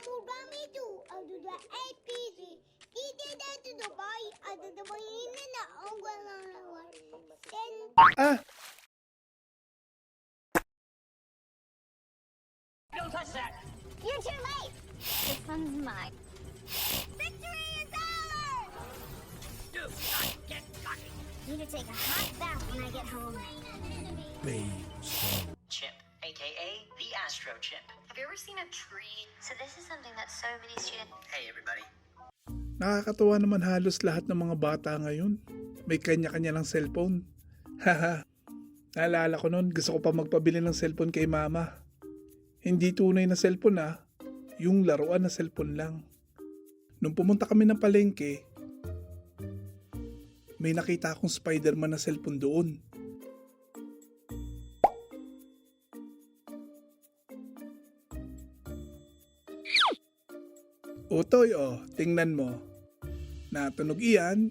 buradan mıydı? Adı da APC. İdeden to Dubai. Adı da bayına da Anguilla var. Then Ah! Don't touch that! you're too late. This one's mine. Victory is ours! Do not get cocky! Need to take a hot bath when I get home. Play song. Chip, aka the Astro Chip. Have you ever seen a tree? So this is something that so many students... Hey everybody. Nakakatuwa naman halos lahat ng mga bata ngayon. May kanya-kanya ng cellphone. Haha. Naalala ko noon, gusto ko pa magpabili ng cellphone kay mama. Hindi tunay na cellphone yung laruan na cellphone lang. Nung pumunta kami ng palengke, may nakita akong Spider-Man na cellphone doon. Utoy, tingnan mo. Natunog iyan.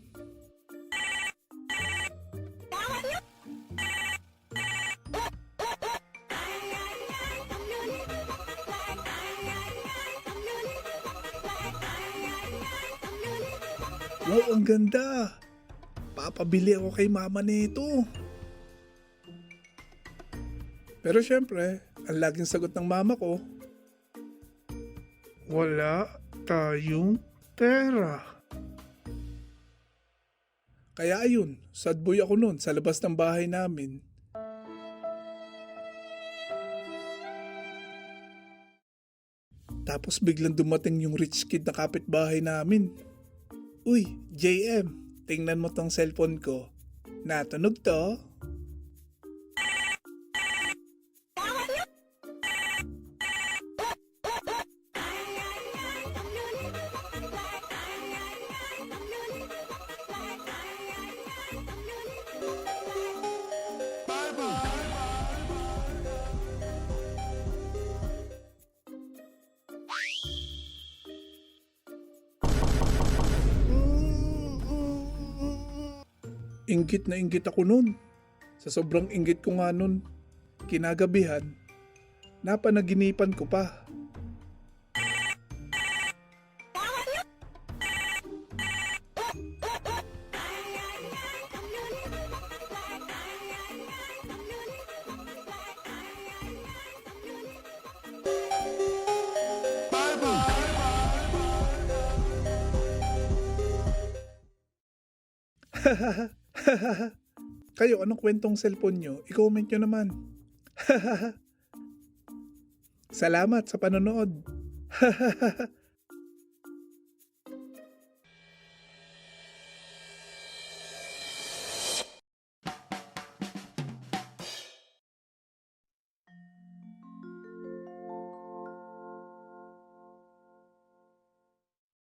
Wow, ang ganda. Papabili ako kay mama nito. Pero syempre, ang laging sagot ng mama ko, wala tayong pera. Kaya ayun, sad boy ako noon sa labas ng bahay namin. Tapos biglang dumating yung rich kid na kapitbahay namin. Uy, JM, tingnan mo tong cellphone ko. Natunog to. Inggit na inggit ako nun. Sa sobrang inggit ko nga nun, kinagabihan, napanaginipan ko pa. Kayo, anong kwentong cellphone nyo? I-comment nyo naman. Salamat sa panonood.